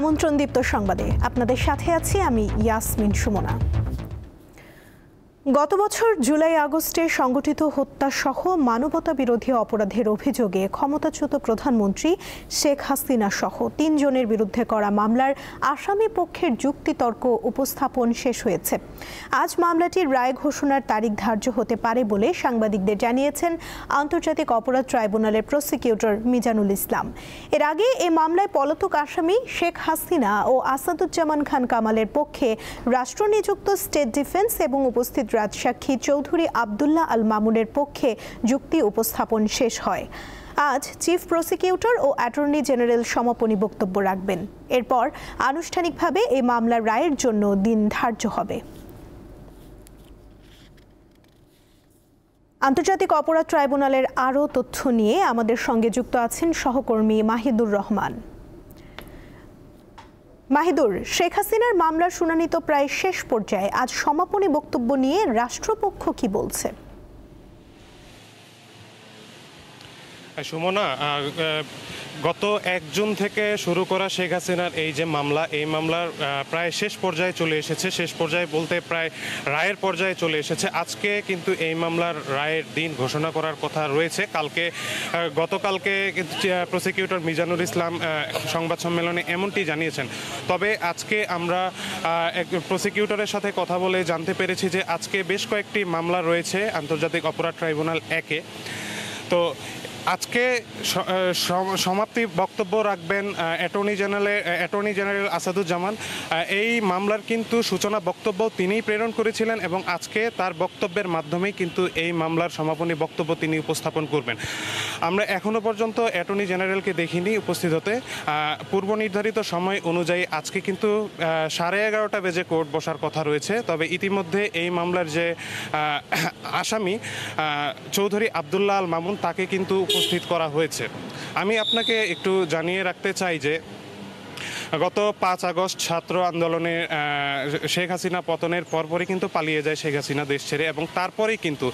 আমন্ত্রণদীপ্ত সংবাদে আপনাদের সাথে আছি আমি ইয়াসমিন সুমনা। গত বছর জুলাই আগস্টে সংগঠিত হত্যাসহ মানবতা বিরোধী অপরাধের অভিযোগে ক্ষমতাচ্যুত প্রধানমন্ত্রী শেখ হাসিনা সহ ৩ জনের বিরুদ্ধে করা মামলার আসামি পক্ষের যুক্তিতর্ক উপস্থাপন শেষ হয়েছে। আজ মামলাটির রায় ঘোষণার তারিখ ধার্য হতে পারে বলে সাংবাদিকদের জানিয়েছেন আন্তর্জাতিক অপরাধ ট্রাইব্যুনালের প্রসিকিউটর মিজানুল ইসলাম। এর আগে এই মামলায় পলাতক আসামি শেখ হাসিনা ও আসাদুজ্জামান খান কামালের পক্ষে রাষ্ট্রনিযুক্ত স্টেট ডিফেন্স এবং উপস্থিত রাজসাক্ষী চৌধুরী আব্দুল্লাহ আল মামুনের পক্ষে যুক্তি উপস্থাপন শেষ হয়। আজ চিফ প্রসিকিউটর ও অ্যাটর্নি জেনারেল সমাপনী বক্তব্য রাখবেন। এরপর আনুষ্ঠানিকভাবে এই মামলার রায়ের জন্য দিন ধার্য হবে। আন্তর্জাতিক অপরাধ ট্রাইব্যুনালের আরও তথ্য নিয়ে আমাদের সঙ্গে যুক্ত আছেন সহকর্মী মাহিদুর রহমান। মাহিদুর, শেখ হাসিনার মামলার শুনানি তো প্রায় শেষ পর্যায়ে, আজ সমাপনী বক্তব্য নিয়ে রাষ্ট্রপক্ষ কি বলছে? সুমনা, গত ১ জুন থেকে শুরু করা শেখ হাসিনার এই যে মামলা, এই মামলার প্রায় শেষ পর্যায়ে চলে এসেছে। শেষ পর্যায়ে বলতে প্রায় রায়ের পর্যায়ে চলে এসেছে। আজকে কিন্তু এই মামলার রায়ের দিন ঘোষণা করার কথা রয়েছে। গতকালকে প্রসিকিউটর মিজানুল ইসলাম সংবাদ সম্মেলনে এমনটি জানিয়েছেন। তবে আজকে আমরা প্রসিকিউটরের সাথে কথা বলে জানতে পেরেছি যে আজকে বেশ কয়েকটি মামলা রয়েছে আন্তর্জাতিক অপরাধ ট্রাইব্যুনাল 1-এ। তো আজকে সমাপ্তি বক্তব্য রাখবেন অ্যাটর্নি জেনারেল আসাদুজ্জামান। এই মামলার কিন্তু সূচনা বক্তব্য তিনিই প্রেরণ করেছিলেন এবং আজকে তার বক্তব্যের মাধ্যমেই কিন্তু এই মামলার সমাপনী বক্তব্য তিনি উপস্থাপন করবেন। আমরা এখনো পর্যন্ত অ্যাটর্নি জেনারেলকে দেখিনি উপস্থিত হতে। পূর্ব নির্ধারিত সময় অনুযায়ী আজকে কিন্তু 11:30 বেজে কোর্ট বসার কথা রয়েছে। তবে ইতিমধ্যে এই মামলার যে আসামি চৌধুরী আব্দুল্লাহ আল মামুন, তাকে কিন্তু উপস্থিত করা হয়েছে। আমি আপনাকে একটু জানিয়ে রাখতে চাই যে গত 5 আগস্ট ছাত্র আন্দোলনে শেখ হাসিনা পতনের পরপরই কিন্তু পালিয়ে যায় শেখ হাসিনা দেশ ছেড়ে, এবং তারপরেই কিন্তু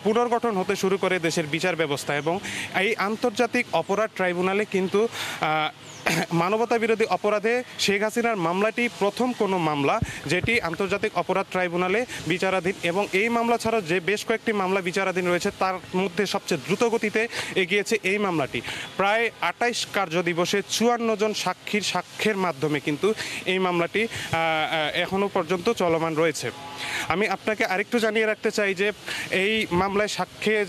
পুনর্গঠন হতে শুরু করে দেশের বিচার ব্যবস্থা। এবং এই আন্তর্জাতিক অপরাধ ট্রাইব্যুনালে কিন্তু মানবতা বিরোধী অপরাধে শেখ হাসিনার মামলাটি প্রথম কোনো মামলা যেটি আন্তর্জাতিক অপরাধ ট্রাইব্যুনালে বিচারাধীন। এবং এই মামলা ছাড়াও যে বেশ কয়েকটি মামলা বিচারাধীন রয়েছে, তার মধ্যে সবচেয়ে দ্রুতগতিতে এগিয়েছে এই মামলাটি। প্রায় 28 কার্য দিবসে 54 জন সাক্ষ্যের মাধ্যমে কিন্তু এই মামলাটি এখনও পর্যন্ত চলমান রয়েছে। আমি আপনাকে আরেকটু জানিয়ে রাখতে চাই যে এই মামলায়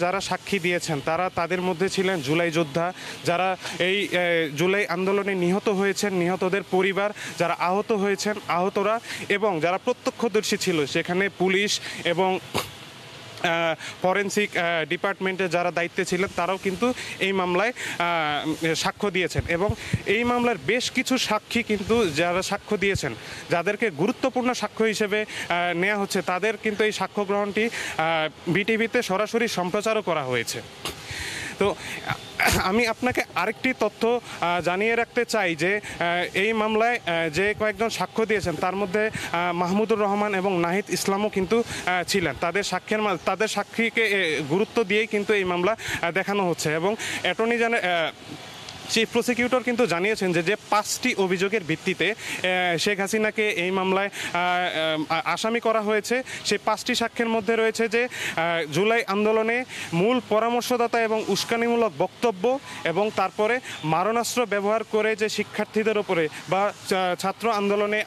যারা সাক্ষী দিয়েছেন তাদের মধ্যে ছিলেন জুলাই যোদ্ধা, যারা এই জুলাই আন্দোলনে নিহত হয়েছেন, নিহতদের পরিবার, যারা আহত হয়েছেন, আহতরা, এবং যারা প্রত্যক্ষদর্শী ছিল সেখানে পুলিশ এবং ফরেনসিক ডিপার্টমেন্টে যারা দায়িত্বে ছিলেন তারাও কিন্তু এই মামলায় সাক্ষ্য দিয়েছেন। এবং এই মামলার বেশ কিছু সাক্ষী কিন্তু যারা সাক্ষ্য দিয়েছেন, যাদেরকে গুরুত্বপূর্ণ সাক্ষ্য হিসেবে নেওয়া হচ্ছে, তাদের কিন্তু এই সাক্ষ্য গ্রহণটি বিটিভিতে সরাসরি সম্প্রচারও করা হয়েছে। তো আমি আপনাকে আরেকটি তথ্য জানিয়ে রাখতে চাই যে এই মামলায় যে কয়েকজন সাক্ষ্য দিয়েছেন তার মধ্যে মাহমুদুর রহমান এবং নাহিদ ইসলামও কিন্তু ছিলেন। তাদের সাক্ষীকে গুরুত্ব দিয়েই কিন্তু এই মামলা দেখানো হচ্ছে। এবং অ্যাটর্নি চিফ প্রসিকিউটর কিন্তু জানিয়েছেন যে 5টি অভিযোগের ভিত্তিতে শেখ হাসিনাকে এই মামলায় আসামি করা হয়েছে। সেই 5টি সাক্ষ্যের মধ্যে রয়েছে যে জুলাই আন্দোলনে মূল পরামর্শদাতা এবং উস্কানিমূলক বক্তব্য, এবং তারপরে মারণাস্ত্র ব্যবহার করে যে শিক্ষার্থীদের উপরে বা ছাত্র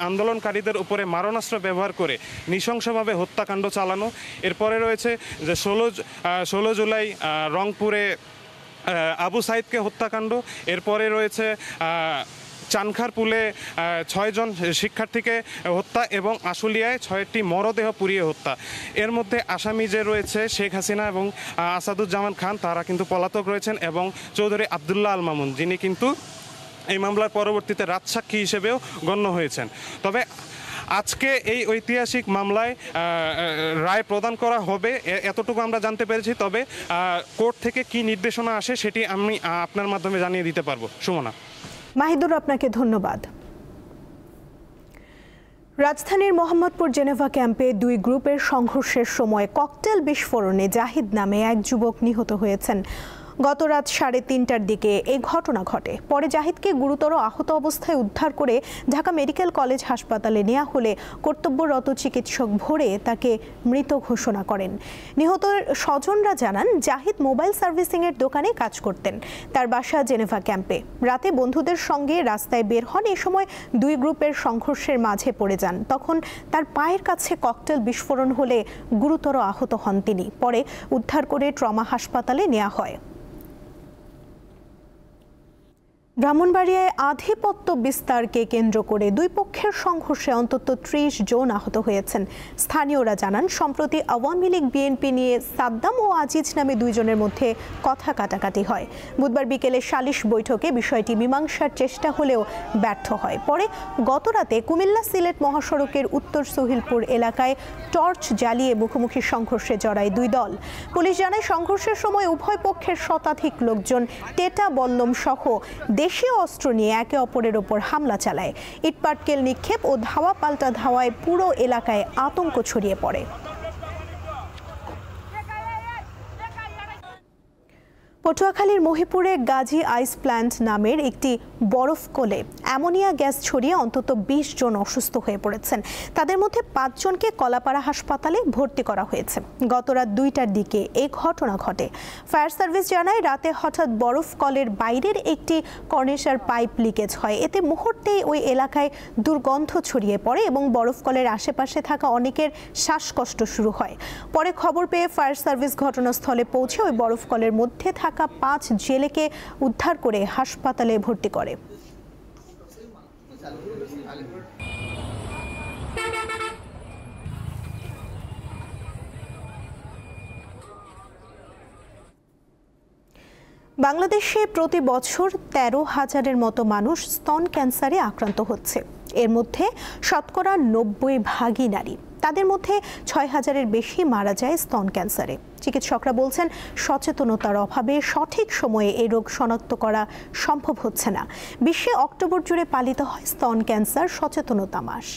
আন্দোলনকারীদের উপরে মারণাস্ত্র ব্যবহার করে নৃশংসভাবে হত্যাকাণ্ড চালানো। এরপরে রয়েছে যে 16 জুলাই রংপুরে আবু সাইদকে হত্যাকাণ্ড। এরপরে রয়েছে চানখারপুলে 6 জন শিক্ষার্থীকে হত্যা এবং আশুলিয়ায় 6টি মরদেহ পুড়িয়ে হত্যা। এর মধ্যে আসামি যে রয়েছে শেখ হাসিনা এবং আসাদুজ্জামান খান, তারা কিন্তু পলাতক রয়েছেন, এবং চৌধুরী আব্দুল্লাহ আল মামুন, যিনি কিন্তু এই মামলার পরবর্তীতে রাজসাক্ষী হিসেবেও গণ্য হয়েছেন। তবে আজকে এই ঐতিহাসিক মামলায় রায় প্রদান করা হবে এতটুকু আমরা জানতে পেরেছি। তবে কোর্ট থেকে কি নির্দেশনা আসে সেটি আমি আপনার মাধ্যমে জানিয়ে দিতে পারবো। সুমনা। মাহিদুর, আপনাকে ধন্যবাদ। রাজধানীর মোহাম্মদপুর জেনেভা ক্যাম্পে 2 গ্রুপের সংঘর্ষের সময় ককটেল বিস্ফোরণে জাহিদ নামে এক যুবক নিহত হয়েছেন। গত রাত 3:30টার দিকে এই ঘটনা ঘটে। পরে জাহিদকে গুরুতর আহত অবস্থায় উদ্ধার করে ঢাকা মেডিকেল কলেজ হাসপাতালে নেওয়া হলে কর্তব্যরত চিকিৎসক ভোরে তাকে মৃত ঘোষণা করেন। নিহতের স্বজনরা জানান, জাহিদ মোবাইল সার্ভিসিংয়ের দোকানে কাজ করতেন। তার বাসা জেনেভা ক্যাম্পে। রাতে বন্ধুদের সঙ্গে রাস্তায় বের হন। এই সময় দুই গ্রুপের সংঘর্ষের মাঝে পড়ে যান। তখন তার পায়ের কাছে ককটেল বিস্ফোরণ হলে গুরুতর আহত হন তিনি। পরে উদ্ধার করে ট্রমা হাসপাতালে নেওয়া হয়। ব্রাহ্মণবাড়িয়ায় আধিপত্য বিস্তারকে কেন্দ্র করে দুই পক্ষের সংঘর্ষে অন্তত 30 জন আহত হয়েছেন। স্থানীয়রা জানান, সম্প্রতি আওয়ামী লীগ বিএনপি নিয়ে সাদ্দাম ও আজিজ নামে দুইজনের মধ্যে কথা কাটাকাটি হয়। বুধবার বিকেলে সালিশ বৈঠকে বিষয়টি মীমাংসার চেষ্টা হলেও ব্যর্থ হয়। পরে গতরাতে কুমিল্লা সিলেট মহাসড়কের উত্তর সহিলপুর এলাকায় টর্চ জ্বালিয়ে মুখোমুখি সংঘর্ষে জড়ায় দুই দল। পুলিশ জানায়, সংঘর্ষের সময় উভয় পক্ষের শতাধিক লোকজন টেটা বল্লম সহ দেশীয় অস্ত্র নিয়ে একে অপরের ওপর হামলা চালায়। ইটপাটকেল নিক্ষেপ ও ধাওয়া পাল্টা ধাওয়ায় পুরো এলাকায় আতঙ্ক ছড়িয়ে পড়ে। পটুয়াখালীর মহিপুরে গাজী আইস প্ল্যান্ট নামের একটি বরফ কোলে অ্যামোনিয়া গ্যাস ছড়িয়ে অন্তত 20 জন অসুস্থ হয়ে পড়েছেন। তাদের মধ্যে 5 জনকে কলাপাড়া হাসপাতালে ভর্তি করা হয়েছে। গত রাত 2টার দিকে এই ঘটনা ঘটে। ফায়ার সার্ভিস জানায়, রাতে হঠাৎ বরফ কলের বাইরের একটি কর্নেসার পাইপ লিকেজ হয়। এতে মুহূর্তেই ওই এলাকায় দুর্গন্ধ ছড়িয়ে পড়ে এবং বরফ কলের আশেপাশে থাকা অনেকের শ্বাসকষ্ট শুরু হয়। পরে খবর পেয়ে ফায়ার সার্ভিস ঘটনাস্থলে পৌঁছে ওই বরফ কলের মধ্যে থাকা 5 জেলেকে উদ্ধার করে হাসপাতালে ভর্তি করে। বাংলাদেশে প্রতি বছর 13,000-এর মতো মানুষ স্তন ক্যান্সারে আক্রান্ত হচ্ছে। এর মধ্যে শতকরা 90% নারী। তাদের মধ্যে 6,000-এর বেশি মারা যায় স্তন ক্যান্সারে। চিকিৎসকরা বলছেন, সচেতনতার অভাবে সঠিক সময়ে এই রোগ শনাক্ত করা সম্ভব হচ্ছে না। বিশ্বে অক্টোবর জুড়ে পালিত হয় স্তন ক্যান্সার সচেতনতা মাস।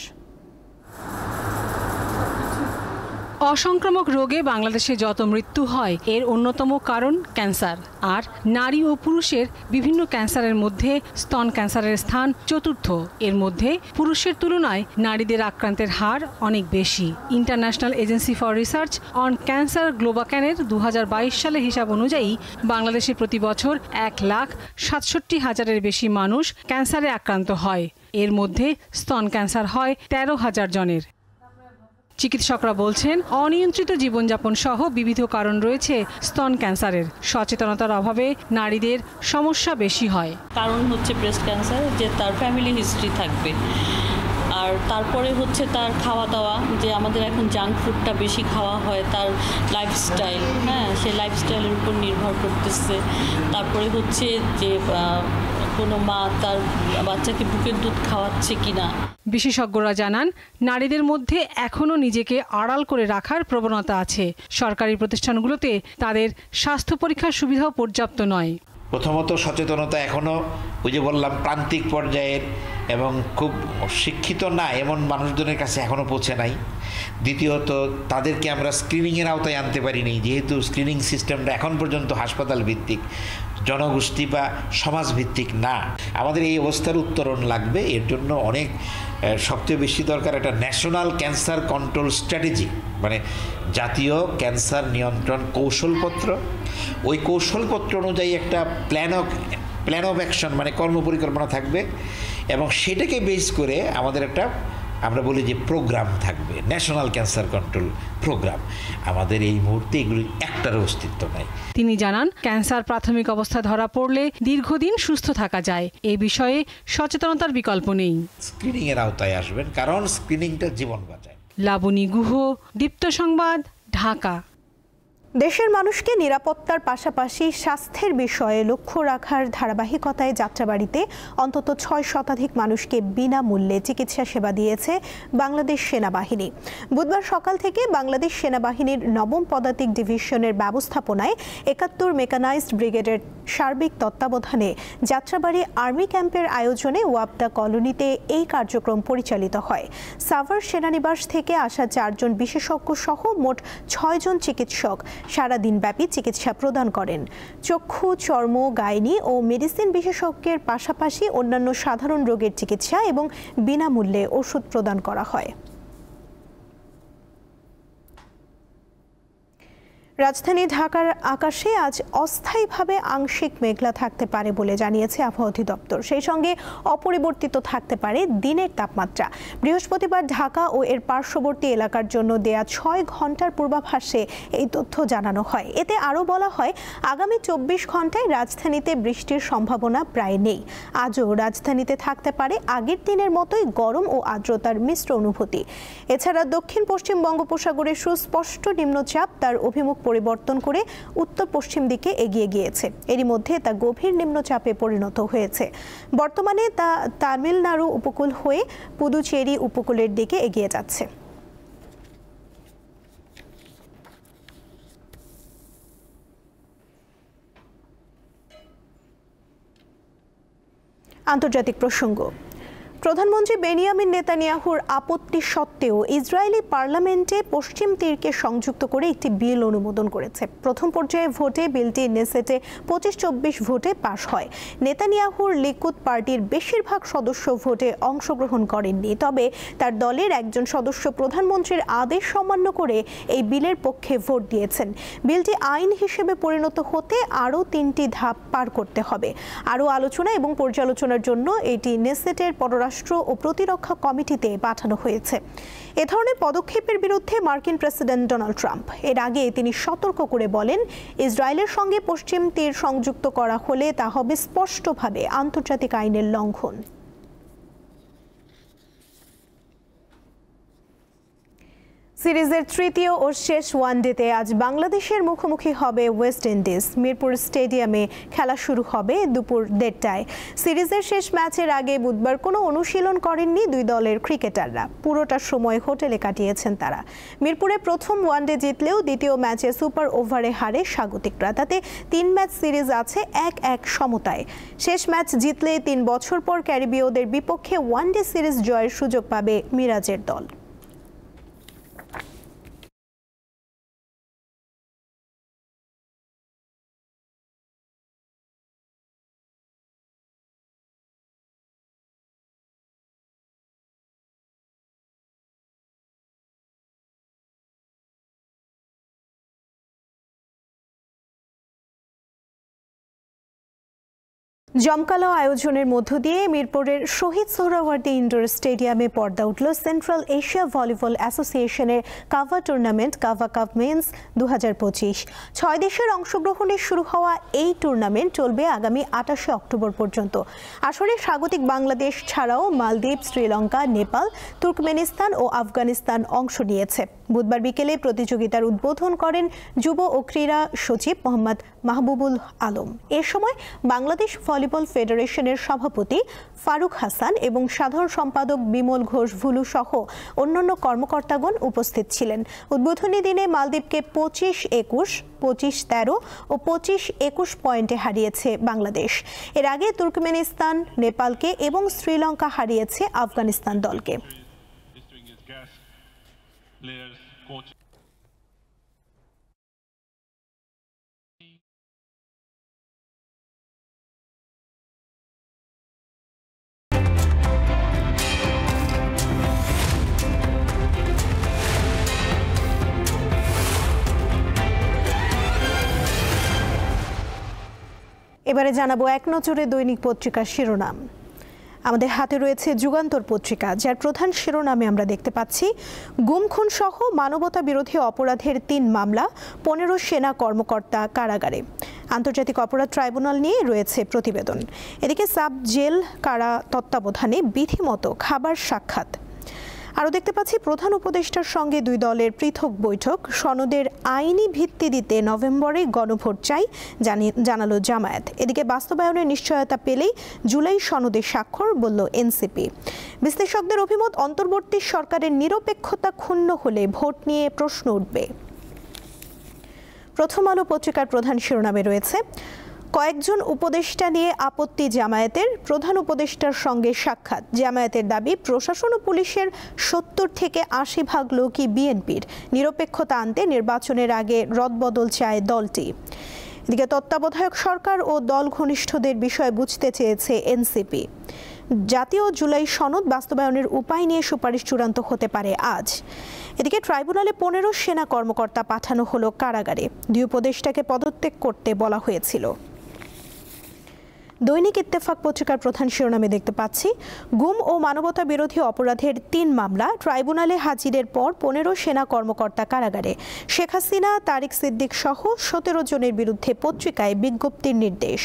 অসংক্রামক রোগে বাংলাদেশে যত মৃত্যু হয় এর অন্যতম কারণ ক্যান্সার। আর নারী ও পুরুষের বিভিন্ন ক্যান্সারের মধ্যে স্তন ক্যান্সারের স্থান চতুর্থ। এর মধ্যে পুরুষের তুলনায় নারীদের আক্রান্তের হার অনেক বেশি। International agency for research on cancer গ্লোবাক্যানের 2022 সালে হিসাব অনুযায়ী বাংলাদেশে প্রতি বছর 1,67,000-এর বেশি মানুষ ক্যান্সারে আক্রান্ত হয়। এর মধ্যে স্তন ক্যান্সার হয় 13,000 জনের। চিকিৎসকরা বলছেন, অনিয়ন্ত্রিত জীবনযাপন সহ বিবিধ কারণ রয়েছে স্তন ক্যান্সারের। সচেতনতার অভাবে নারীদের সমস্যা বেশি হয়। কারণ হচ্ছে ব্রেস্ট ক্যান্সার, যে তার ফ্যামিলি হিস্ট্রি থাকবে। আর তারপরে হচ্ছে তার খাওয়া দাওয়া, যে আমাদের এখন জাঙ্ক ফুডটা বেশি খাওয়া হয়, তার লাইফস্টাইল, সেই লাইফস্টাইলের উপর নির্ভর করতেছে। তারপরে হচ্ছে যে কোনো মা তার বাচ্চাকে বুকের দুধ খাওয়াচ্ছে কিনা। বিশেষজ্ঞরা জানান, নারীদের মধ্যে এখনও নিজেকে আড়াল করে রাখার প্রবণতা আছে। সরকারি প্রতিষ্ঠানগুলোতে তাদের স্বাস্থ্য পরীক্ষার সুবিধাও পর্যাপ্ত নয়। প্রথমত সচেতনতা এখনও ওই যে বললাম প্রান্তিক পর্যায়ের এবং খুব শিক্ষিত না এমন মানুষজনের কাছে এখনও পৌঁছে নাই। দ্বিতীয়ত তাদেরকে আমরা স্ক্রিনিংয়ের আওতায় আনতে পারিনি, যেহেতু স্ক্রিনিং সিস্টেমটা এখন পর্যন্ত হাসপাতাল ভিত্তিক, জনগোষ্ঠী বা সমাজ ভিত্তিক না। আমাদের এই অবস্থার উত্তরণ লাগবে। এর জন্য অনেক সবচেয়ে বেশি দরকার একটা ন্যাশনাল ক্যান্সার কন্ট্রোল স্ট্র্যাটেজি, মানে জাতীয় ক্যান্সার নিয়ন্ত্রণ কৌশলপত্র। ওই কৌশলপত্র অনুযায়ী একটা প্ল্যান অফ অ্যাকশন মানে কর্মপরিকল্পনা থাকবে এবং সেটাকে বেস করে আমাদের একটা আমরা বলি যে প্রোগ্রাম থাকবে, ন্যাশনাল ক্যান্সার কন্ট্রোল প্রোগ্রাম। আমাদের এই মুহূর্তে এগুলির একটারও অস্তিত্ব নাই। তিনি জানান, ক্যান্সার প্রাথমিক অবস্থা ধরা পড়লে দীর্ঘদিন সুস্থ থাকা যায়। এই বিষয়ে সচেতনতার বিকল্প নেই। স্ক্রিনিংয়ের আওতায় আসবেন, কারণ স্ক্রিনিংটা জীবন বাঁচায়। লাবণী গুহ, দীপ্ত সংবাদ, ঢাকা। দেশের মানুষকে নিরাপত্তার পাশাপাশি স্বাস্থ্যের বিষয়ে লক্ষ্য রাখার ধারাবাহিকতায় যাত্রাবাড়ীতে অন্তত 6 শতাধিক মানুষকে বিনামূল্যে চিকিৎসা সেবা দিয়েছে বাংলাদেশ সেনাবাহিনী। বুধবার সকাল থেকে বাংলাদেশ সেনাবাহিনীর 9ম পদাতিক ডিভিশনের ব্যবস্থাপনায় 71 মেকানাইজড ব্রিগেডের সার্বিক তত্ত্বাবধানে যাত্রাবাড়ী আর্মি ক্যাম্পের আয়োজনে ওয়াপদা কলোনিতে এই কার্যক্রম পরিচালিত হয়। সাভার সেনানিবাস থেকে আসা 4 জন বিশেষজ্ঞ সহ মোট 6 জন চিকিৎসক সারাদিনব্যাপী চিকিৎসা প্রদান করেন। চক্ষু, চর্ম, গাইনি ও মেডিসিন বিশেষজ্ঞের পাশাপাশি অন্যান্য সাধারণ রোগের চিকিৎসা এবং বিনামূল্যে ওষুধ প্রদান করা হয়। রাজধানী ঢাকার আকাশে আজ অস্থায়ীভাবে আংশিক মেঘলা থাকতে পারে বলে জানিয়েছে আবহাওয়া অধিদপ্তর। সেই সঙ্গে অপরিবর্তিত থাকতে পারে দিনের তাপমাত্রা। বৃহস্পতিবার ঢাকা ও এর পার্শ্ববর্তী এলাকার জন্য দেয়া 6 ঘন্টার পূর্বাভাসে এই তথ্য জানানো হয়। এতে আরও বলা হয়, আগামী 24 ঘন্টায় রাজধানীতে বৃষ্টির সম্ভাবনা প্রায় নেই। আজও রাজধানীতে থাকতে পারে আগের দিনের মতোই গরম ও আর্দ্রতার মিশ্র অনুভূতি। এছাড়া দক্ষিণ পশ্চিম বঙ্গোপসাগরে সুস্পষ্ট নিম্নচাপ তার অভিমুখ পরিবর্তন করে উত্তর পশ্চিম দিকে এগিয়ে গিয়েছে। এরই মধ্যে তা গভীর নিম্নচাপে পরিণত হয়েছে। বর্তমানে তা তামিলনাড়ু উপকূল হয়ে পুদুচেরি উপকূলের দিকে এগিয়ে যাচ্ছে। আন্তর্জাতিক প্রসঙ্গ। প্রধানমন্ত্রী বেনিয়ামিন নেতানিয়াহুর আপত্তি সত্ত্বেও ইসরায়েলি পার্লামেন্টে পশ্চিম তীরকে সংযুক্ত করে একটি বিল অনুমোদন করেছে। প্রথম পর্যায়ে ভোটে বিলটি নেসেটে 25-24 ভোটে পাশ হয়। নেতানিয়াহুর লিকুদ পার্টির বেশিরভাগ সদস্য ভোটে অংশগ্রহণ করেননি, তবে তার দলের একজন সদস্য প্রধানমন্ত্রীর আদেশ অমান্য করে এই বিলের পক্ষে ভোট দিয়েছেন। বিলটি আইন হিসেবে পরিণত হতে আরও 3টি ধাপ পার করতে হবে। আরও আলোচনা এবং পর্যালোচনার জন্য এটি নেসেটের পররাষ্ট্র ও প্রতিরক্ষা কমিটিতে পাঠানো হয়েছে। এ ধরনের পদক্ষেপের বিরুদ্ধে মার্কিন প্রেসিডেন্ট ডোনাল্ড ট্রাম্প এর আগে তিনি সতর্ক করে বলেন, ইসরায়েলের সঙ্গে পশ্চিম তীর সংযুক্ত করা হলে তা হবে স্পষ্টভাবে আন্তর্জাতিক আইনের লঙ্ঘন। সিরিজের তৃতীয় ও শেষ ওয়ানডেতে আজ বাংলাদেশের মুখোমুখি হবে ওয়েস্ট ইন্ডিজ। মিরপুর স্টেডিয়ামে খেলা শুরু হবে দুপুর 1:30টায়। সিরিজের শেষ ম্যাচের আগে বুধবার কোনো অনুশীলন করেননি দুই দলের ক্রিকেটাররা। পুরোটা সময় হোটেলে কাটিয়েছেন তারা। মিরপুরে প্রথম ওয়ানডে জিতলেও দ্বিতীয় ম্যাচে সুপার ওভারে হারে স্বাগতিকরা। তাতে 3 ম্যাচ সিরিজ আছে 1-1 সমতায়। শেষ ম্যাচ জিতলে 3 বছর পর ক্যারিবীয়দের বিপক্ষে ওয়ানডে সিরিজ জয়ের সুযোগ পাবে মিরাজের দল। জমকালো আয়োজনের মধ্য দিয়ে মিরপুরের শহীদ সোহরাওয়ার্দী ইনডোর স্টেডিয়ামে পর্দা উঠল সেন্ট্রাল এশিয়া ভলিবল অ্যাসোসিয়েশনের CAVA tournament CAVA cup men's 2025। 6 দেশের অংশগ্রহণে শুরু হওয়া এই টুর্নামেন্ট চলবে আগামী 28 অক্টোবর পর্যন্ত। আসরে স্বাগতিক বাংলাদেশ ছাড়াও মালদ্বীপ, শ্রীলঙ্কা, নেপাল, তুর্কমেনিস্তান ও আফগানিস্তান অংশ নিয়েছে। বুধবার বিকেলে প্রতিযোগিতার উদ্বোধন করেন যুব ও ক্রীড়া সচিব মোহাম্মদ মাহবুবুল আলম। এ সময় বাংলাদেশ ভলিবল ফেডারেশনের সভাপতি ফারুক হাসান এবং সাধারণ সম্পাদক বিমল ঘোষ ভুলু সহ অন্যান্য কর্মকর্তাগণ উপস্থিত ছিলেন। উদ্বোধনী দিনে মালদ্বীপকে 25-21, 25-13 ও 25-21 পয়েন্টে হারিয়েছে বাংলাদেশ। এর আগে তুর্কমেনিস্তান নেপালকে এবং শ্রীলঙ্কা হারিয়েছে আফগানিস্তান দলকে। এবারে জানাবো এক নজরে দৈনিক পত্রিকার শিরোনাম। আমাদের হাতে রয়েছে যুগান্তর পত্রিকা, যার প্রধান শিরোনামে আমরা দেখতে পাচ্ছি, গুম খুন সহ মানবতা বিরোধী অপরাধের 3 মামলা, 15 সেনা কর্মকর্তা কারাগারে। আন্তর্জাতিক অপরাধ ট্রাইব্যুনাল নিয়ে রয়েছে প্রতিবেদন। এদিকে সাব জেল কারা তত্ত্বাবধানে বিধিমতো খাবার সাক্ষাৎ। আরও দেখতে পাচ্ছি প্রধান উপদেষ্টার সঙ্গে 2 দলের পৃথক বৈঠক। সনদের আইনি ভিত্তি দিতে নভেম্বরে গণভোট চাই জানালো জামায়াত। এদিকে বাস্তবায়নের নিশ্চয়তা পেলেই জুলাই সনদে স্বাক্ষর, বলল এনসিপি। বিশ্লেষকদের অভিমত, অন্তর্বর্তী সরকারের নিরপেক্ষতা ক্ষুণ্ণ হলে ভোট নিয়ে প্রশ্ন উঠবে। প্রথম আলো পত্রিকার প্রধান শিরোনামে রয়েছে, কয়েকজন উপদেষ্টা নিয়ে আপত্তি জামায়াতের, প্রধান উপদেষ্টার সঙ্গে সাক্ষাৎ। জামায়াতের দাবি প্রশাসন ও পুলিশের ৭০ থেকে ৮০ ভাগ লোকই বিএনপির। নিরপেক্ষতা আনতে নির্বাচনের আগে রদবদল চায় দলটি। এদিকে তত্ত্বাবধায়ক সরকার ও দল ঘনিষ্ঠদের বিষয় বুঝতে চেয়েছে এনসিপি। জাতীয় জুলাই সনদ বাস্তবায়নের উপায় নিয়ে সুপারিশ চূড়ান্ত হতে পারে আজ। এদিকে ট্রাইব্যুনালে ১৫ সেনা কর্মকর্তা পাঠানো হলো কারাগারে। ২ উপদেষ্টাকে পদত্যাগ করতে বলা হয়েছিল। দৈনিক ইত্তেফাক পত্রিকার প্রধান শিরোনামে দেখতে পাচ্ছি, গুম ও মানবতা বিরোধী অপরাধের ৩ মামলা, ট্রাইব্যুনালে হাজিরের পর ১৫ সেনা কর্মকর্তা কারাগারে। শেখ হাসিনা, তারিক সিদ্দিক সহ ১৭ জনের বিরুদ্ধে পত্রিকায় বিজ্ঞপ্তির নির্দেশ।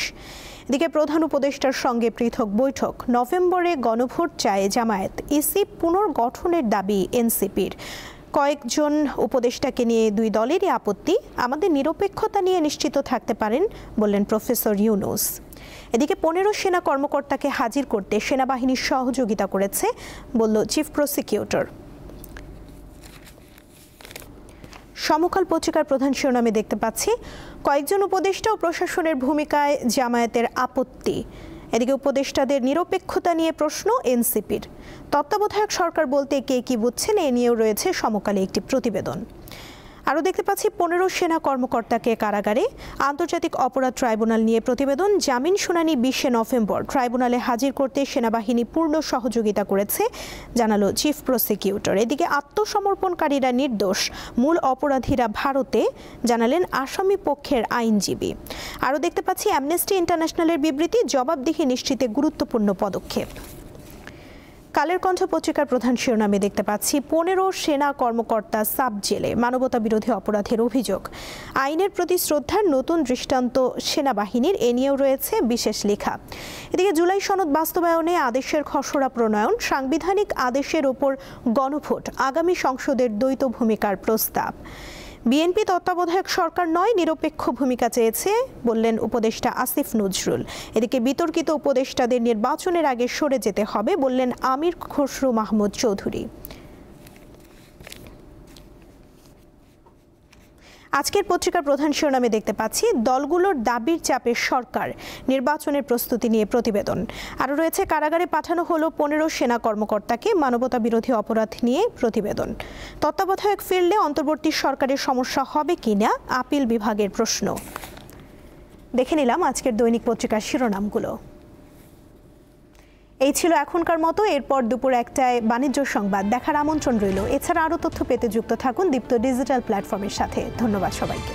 এদিকে প্রধান উপদেষ্টার সঙ্গে পৃথক বৈঠক। নভেম্বরে গণভোট চায় জামায়াত। ইসি পুনর্গঠনের দাবি এনসিপির। কয়েকজন উপদেষ্টাকে নিয়ে 2 দলেরই আপত্তি। আমাদের নিরপেক্ষতা নিয়ে নিশ্চিত থাকতে পারেন বললেন প্রফেসর ইউনুস। এদিকে 15 সেনা কর্মকর্তাকে হাজির করতে সেনাবাহিনীর সহযোগিতা করেছে বলল চিফ প্রসিকিউটর। সমকাল পত্রিকার প্রধান শিরোনামে দেখতে পাচ্ছি, কয়েকজন উপদেষ্টা ও প্রশাসনের ভূমিকায় জামায়াতের আপত্তি। এদিকে উপদেষ্টাদের নিরপেক্ষতা নিয়ে প্রশ্ন এনসিপির। তত্ত্বাবধায়ক সরকার বলতে কে কি বুঝছেন এ নিয়েও রয়েছে সমকালে একটি প্রতিবেদন। আরও দেখতে পাচ্ছি 15 সেনা কর্মকর্তাকে কারাগারে। আন্তর্জাতিক অপরাধ ট্রাইব্যুনাল নিয়ে প্রতিবেদন। জামিন শুনানি 20 নভেম্বর। ট্রাইব্যুনালে হাজির করতে সেনাবাহিনী পূর্ণ সহযোগিতা করেছে জানালো চিফ প্রসিকিউটর। এদিকে আত্মসমর্পণকারীরা নির্দোষ, মূল অপরাধীরা ভারতে জানালেন আসামি পক্ষের আইনজীবী। আরও দেখতে পাচ্ছি অ্যামনেস্টি ইন্টারন্যাশনালের বিবৃতি, জবাবদিহি নিশ্চিতে গুরুত্বপূর্ণ পদক্ষেপ। কালের কণ্ঠ পত্রিকার প্রধান শিরোনামে দেখতে পাচ্ছি, 15 সেনা কর্মকর্তা সাব জেলে, মানবতা বিরোধী অপরাধের অভিযোগ। আইনের প্রতি শ্রদ্ধার নতুন দৃষ্টান্ত সেনাবাহিনীর, এ নিয়েও রয়েছে বিশেষ লেখা। এদিকে জুলাই সনদ বাস্তবায়নে আদেশের খসড়া প্রণয়ন, সাংবিধানিক আদেশের ওপর গণভোট, আগামী সংসদের দ্বৈত ভূমিকার প্রস্তাব। বিএনপি তত্ত্বাবধায়ক সরকার নয়, নিরপেক্ষ ভূমিকা চেয়েছে বললেন উপদেষ্টা আসিফ নজরুল। এদিকে বিতর্কিত উপদেষ্টাদের নির্বাচনের আগে সরে যেতে হবে বললেন আমির খসরু মাহমুদ চৌধুরী। আজকের পত্রিকার প্রধান শিরোনামে দেখতে পাচ্ছি, দলগুলোর দাবির চাপে সরকার, নির্বাচনের প্রস্তুতি নিয়ে প্রতিবেদন। আরও রয়েছে কারাগারে পাঠানো হলো 15 সেনা কর্মকর্তাকে, মানবতা বিরোধী অপরাধ নিয়ে প্রতিবেদন। তত্ত্বাবধায়ক ফিরলে অন্তর্বর্তী সরকারের সমস্যা হবে কিনা আপিল বিভাগের প্রশ্ন। দেখে নিলাম আজকের দৈনিক পত্রিকার শিরোনামগুলো। এই ছিল এখনকার মতো। এরপর দুপুর 1টায় বাণিজ্য সংবাদ দেখার আমন্ত্রণ রইল। এছাড়া আরও তথ্য পেতে যুক্ত থাকুন দীপ্ত ডিজিটাল প্ল্যাটফর্মের সাথে। ধন্যবাদ সবাইকে।